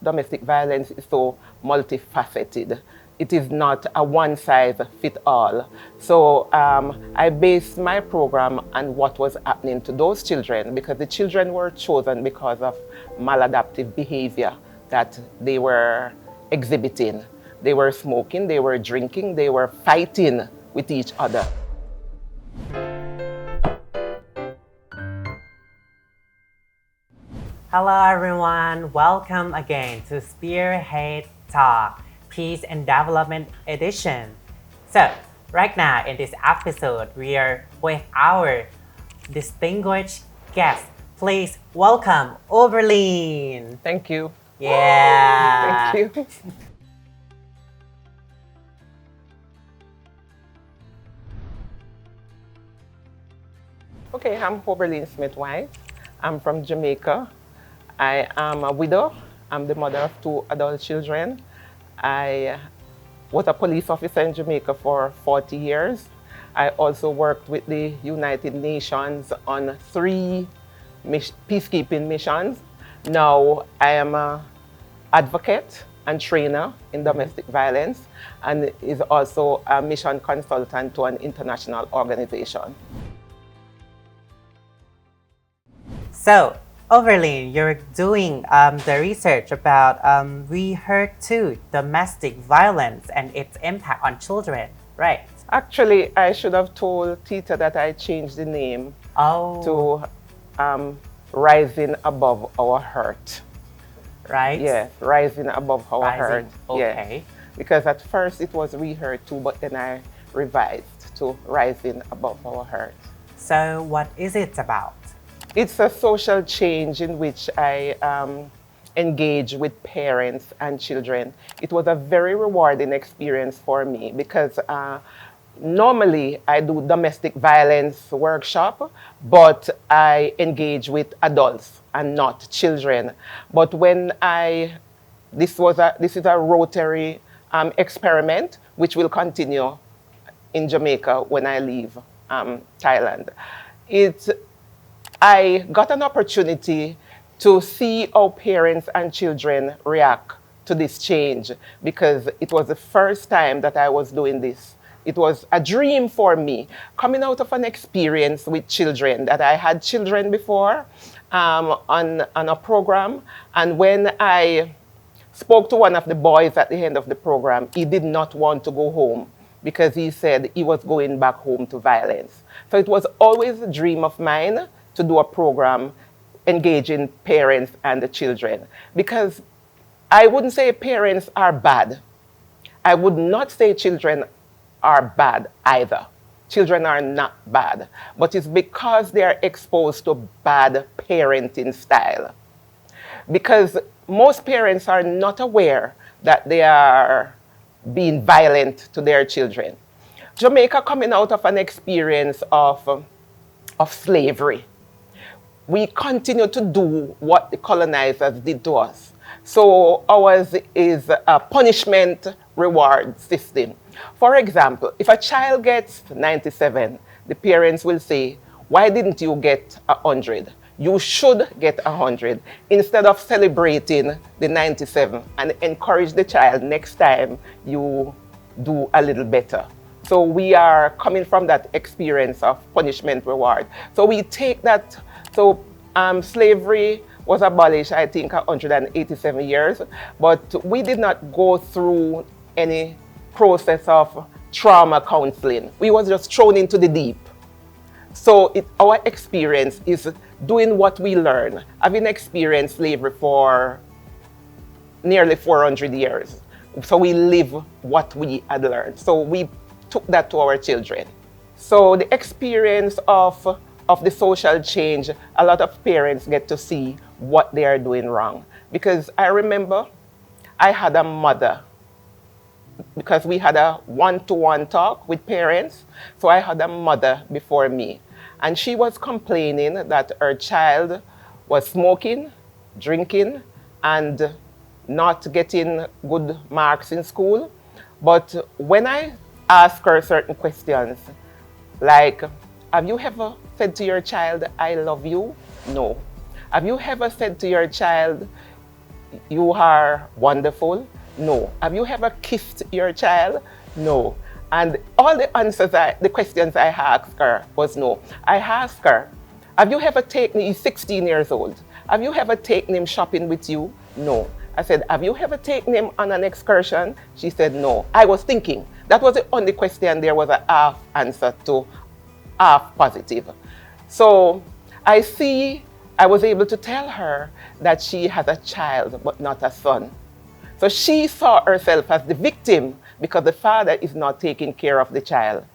domestic violence is so multifaceted. It is not a one-size-fits-all. So I based my program on what was happening to those children because the children were chosen because of maladaptive behavior that they were exhibiting. They were smoking, they were drinking, they were fighting with each other. Hello everyone, welcome again to SpearheadTalk, Peace and Development Edition. So, right now in this episode, we are with our distinguished guest. Please welcome Oberlene. Thank you. Yeah. Thank you. Okay, I'm Oberlene Smith-Whyte. I'm from Jamaica. I am a widow. I'm the mother of 2 adult children. I was a police officer in Jamaica for 40 years. I also worked with the United Nations on 3 peacekeeping missions. Now I am an advocate and trainer in domestic violence and is also a mission consultant to an international organization. So, Oberlene, you're doing the research about we heard too domestic violence and its impact on children, right? Actually, I should have told Tita that I changed the name to Rising Above Our Hurt. Right? Yes, Rising Above Our Hurt. Okay. Yes. Because at first it was We Hurt Too, but then I revised to Rising Above Our Hurt. So, what is it about? It's a social change in which I engage with parents and children. It was a very rewarding experience for me because normally I do domestic violence workshop, but I engage with adults and not children. But when this is a Rotary experiment which will continue in Jamaica when I leave Thailand. I got an opportunity to see how parents and children react to this change because it was the first time that I was doing this. It was a dream for me, coming out of an experience with children, that I had children before on a program. And when I spoke to one of the boys at the end of the program, he did not want to go home because he said he was going back home to violence. So it was always a dream of mine to do a program engaging parents and the children. Because I wouldn't say parents are bad. I would not say children are bad either. Children are not bad. But it's because they are exposed to bad parenting style. Because most parents are not aware that they are being violent to their children. Jamaica coming out of an experience of slavery. We continue to do what the colonizers did to us. So ours is a punishment reward system. For example, if a child gets 97, the parents will say, why didn't you get 100? You should get 100 instead of celebrating the 97 and encourage the child next time you do a little better. So we are coming from that experience of punishment reward. So we take that. So slavery was abolished, I think, 187 years, but we did not go through any process of trauma counseling. We was just thrown into the deep. So our experience is doing what we learn, having experienced slavery for nearly 400 years. So we live what we had learned. So we took that to our children. So the experience of the social change, a lot of parents get to see what they are doing wrong. Because I remember I had a mother, because we had a one-to-one talk with parents. So I had a mother before me. And she was complaining that her child was smoking, drinking, and not getting good marks in school. But when I asked her certain questions, like, have you ever said to your child, I love you? No. Have you ever said to your child, you are wonderful? No. Have you ever kissed your child? No. And all the questions I asked her was no. I asked her, have you ever taken, he's 16 years old, have you ever taken him shopping with you? No. I said, have you ever taken him on an excursion? She said, no. I was thinking. That was the only question. There was a half answer to half positive. So I was able to tell her that she has a child, but not a son. So she saw herself as the victim because the father is not taking care of the child.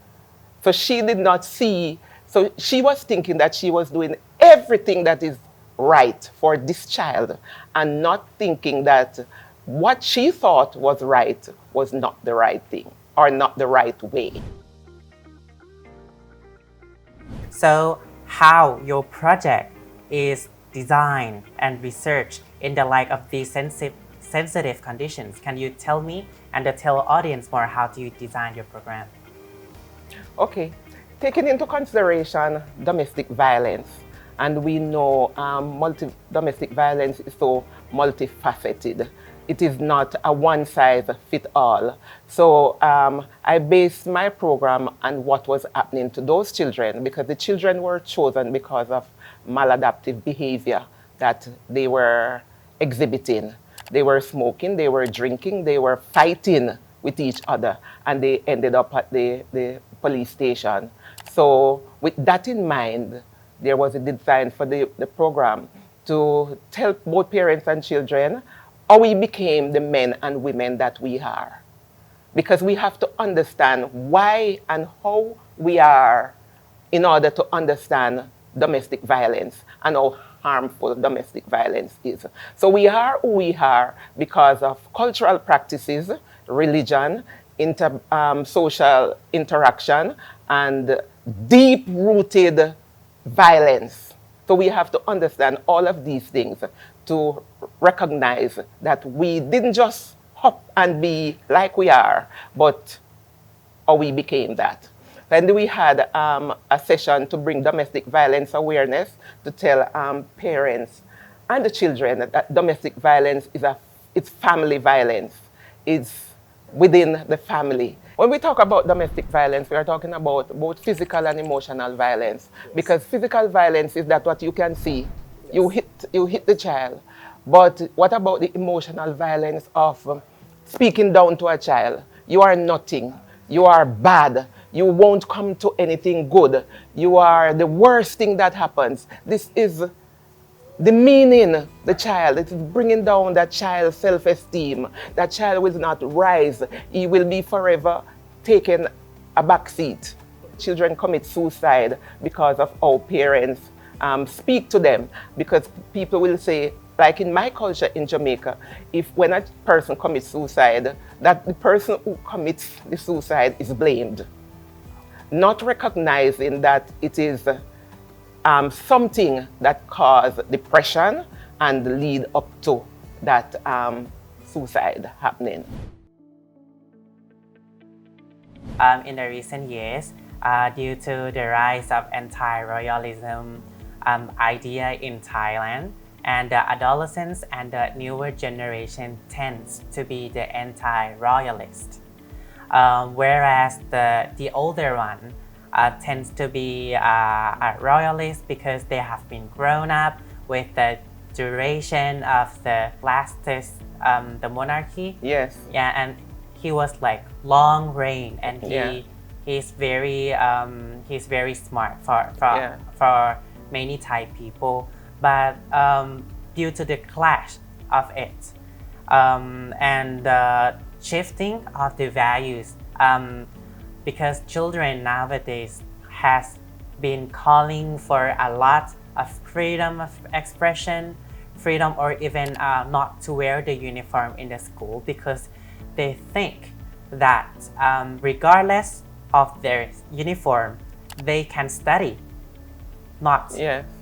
So she did not see, so she was thinking that she was doing everything that is right for this child and not thinking that what she thought was right was not the right thing or not the right way. So how your project is designed and researched in the light of these sensitive conditions. Can you tell me and tell audience more how do you design your program? Okay, taking into consideration domestic violence, and we know domestic violence is so multifaceted. It is not a one-size-fits-all. So I based my program on what was happening to those children because the children were chosen because of maladaptive behavior that they were exhibiting. They were smoking, they were drinking, they were fighting with each other, and they ended up at the police station. So with that in mind, there was a design for the program to help both parents and children how we became the men and women that we are. Because we have to understand why and how we are in order to understand domestic violence and how harmful domestic violence is. So we are who we are because of cultural practices, religion, social interaction, and deep-rooted violence. So we have to understand all of these things to recognize that we didn't just hop and be like we are, but how we became that. And we had a session to bring domestic violence awareness to tell parents and the children that domestic violence it's family violence. It's within the family. When we talk about domestic violence, we are talking about both physical and emotional violence. Because physical violence is that what you can see. You hit the child. But what about the emotional violence of speaking down to a child? You are nothing. You are bad. You won't come to anything good. You are the worst thing that happens. This is demeaning the child. It is bringing down that child's self-esteem. That child will not rise. He will be forever taking a back seat. Children commit suicide because of how parents speak to them. Because people will say, like in my culture in Jamaica, when a person commits suicide, that the person who commits the suicide is blamed. Not recognizing that it is something that caused depression and lead up to that suicide happening. In the recent years, due to the rise of anti-royalism idea in Thailand, and the adolescents and the newer generation tends to be the anti-royalist, whereas the older one tends to be a royalist because they have been grown up with the duration of the lastest the monarchy. Yes. Yeah, and he was like long reign, and he's very smart for many Thai people. But due to the clash of it and the shifting of the values, because children nowadays has been calling for a lot of freedom of expression, freedom or even not to wear the uniform in the school because they think that regardless of their uniform, they can study, not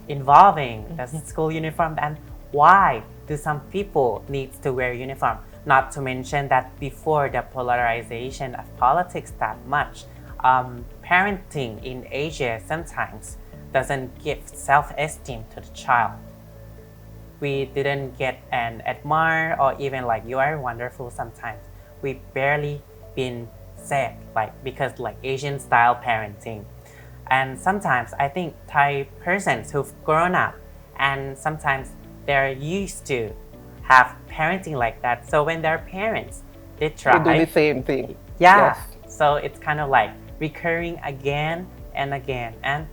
involving the school uniform. And why do some people need to wear uniform? Not to mention that before the polarization of politics that much, parenting in Asia sometimes doesn't give self-esteem to the child. we didn't get an admire or even like you are wonderful sometimes. We barely been said like because like Asian style parenting. And sometimes I think Thai persons who've grown up and sometimes they're used to have parenting like that. So when their parents they try We do the same thing. yeah. Yes. So it's kind of like recurring again and again. And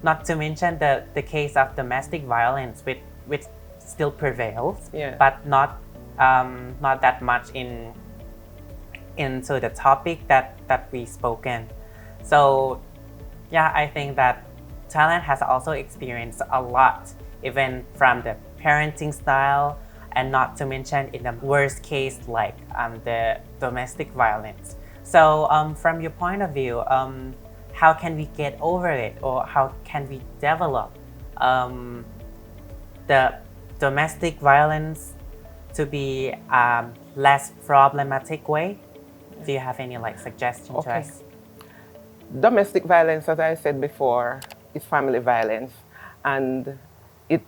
not to mention the case of domestic violence which still prevails, Yeah. but not that much into the topic that we spoken. So yeah, I think that Thailand has also experienced a lot, even from the parenting style, and not to mention in the worst case like the domestic violence. So from your point of view, how can we get over it, or how can we develop the domestic violence to be less problematic way? Do you have any like suggestions to Okay. us? Domestic violence, as I said before, is family violence, and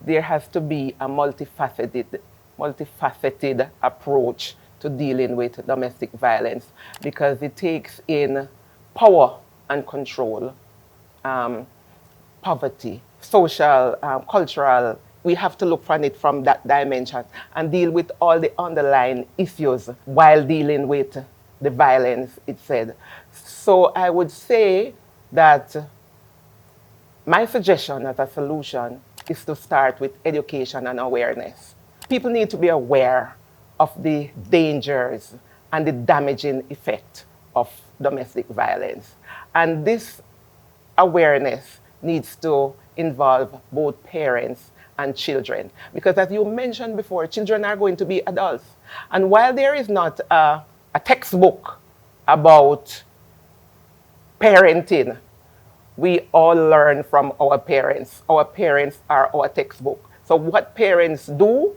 there has to be a multifaceted approach to dealing with domestic violence, because it takes in power and control, poverty, social, cultural. We have to look at it from that dimension and deal with all the underlying issues while dealing with the violence itself. So I would say that my suggestion as a solution is to start with education and awareness. People need to be aware of the dangers and the damaging effect of domestic violence. And this awareness needs to involve both parents and children. Because as you mentioned before, children are going to be adults. And while there is not a textbook about parenting, we all learn from our parents. Our parents are our textbook. So what parents do,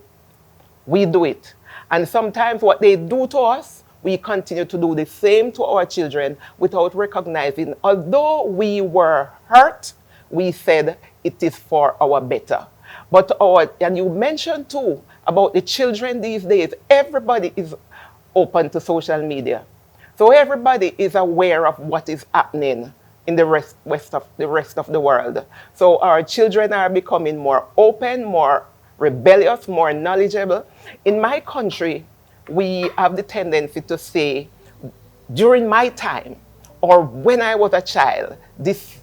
we do it. And sometimes what they do to us, we continue to do the same to our children without recognizing, although we were hurt, we said it is for our better. But and you mentioned too about the children these days, everybody is open to social media. So everybody is aware of what is happening in the rest of the world. So our children are becoming more open, more rebellious, more knowledgeable. In my country, we have the tendency to say, during my time, or when I was a child, this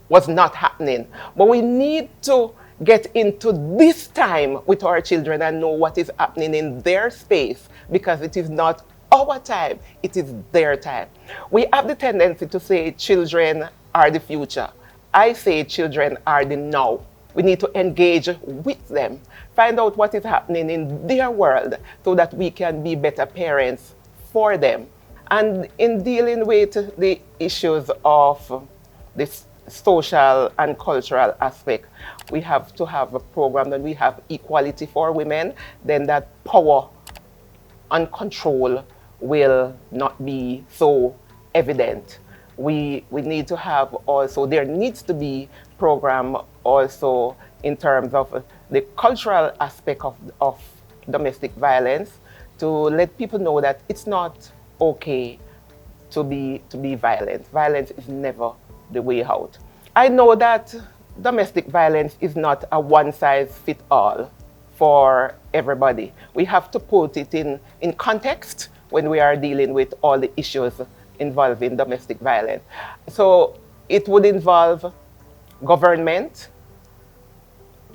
was not happening. But we need to get into this time with our children and know what is happening in their space, because it is not our time, it is their time. We have the tendency to say children are the future. I say children are the now. We need to engage with them, find out what is happening in their world so that we can be better parents for them. And in dealing with the issues of this social and cultural aspect, we have to have a program that we have equality for women, then that power and control will not be so evident. We need to have also, there needs to be program also in terms of the cultural aspect of domestic violence, to let people know that it's not okay to be violent. Violence is never the way out. I know that domestic violence is not a one-size-fits-all for everybody. We have to put it in context when we are dealing with all the issues involving domestic violence. So it would involve government,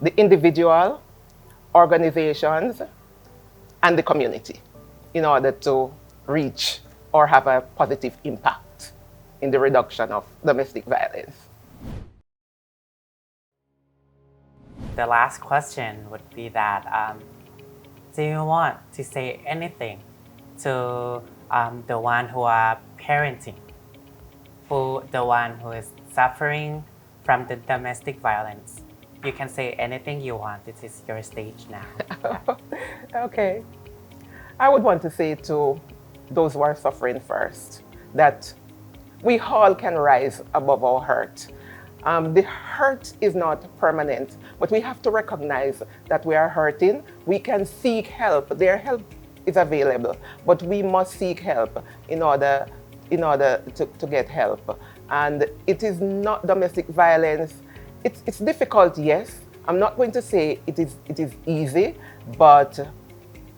the individual, organizations, and the community in order to reach or have a positive impact in the reduction of domestic violence. The last question would be that do you want to say anything to the one who are parenting, the one who is suffering from the domestic violence? You can say anything you want. This is your stage now. Okay. I would want to say to those who are suffering first that we all can rise above our hurt The hurt is not permanent, but we have to recognize that we are hurting. We can seek help. Their help is available, but we must seek help in order to get help. And it is not domestic violence. It's difficult, yes. I'm not going to say it is easy, but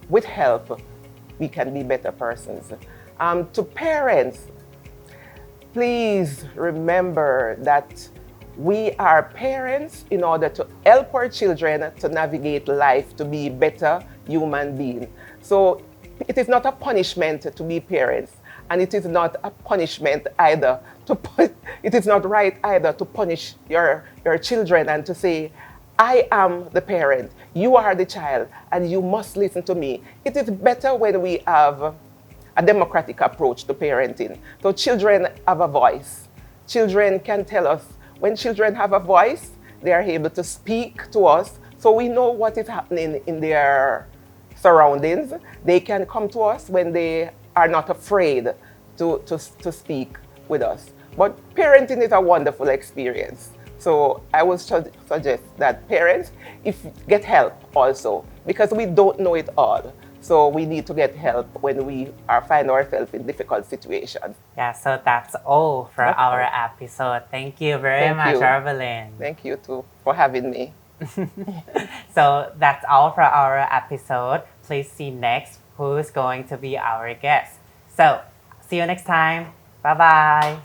with help, we can be better persons. To parents, please remember that we are parents in order to help our children to navigate life, to be better human beings. So it is not a punishment to be parents, and it is not a punishment either it is not right either to punish your children and to say, I am the parent, you are the child, and you must listen to me. It is better when we have a democratic approach to parenting. So children have a voice. Children can tell us. When children have a voice, they are able to speak to us, so we know what is happening in their surroundings. They can come to us when they are not afraid to speak with us. But parenting is a wonderful experience. So I would suggest that parents, get help also, because we don't know it all. So we need to get help when we find ourselves in difficult situations. Yeah, so that's all for our episode. Thank you very much, Oberlene. Thank you too for having me. So that's all for our episode. Please see next who's going to be our guest. So see you next time. Bye bye.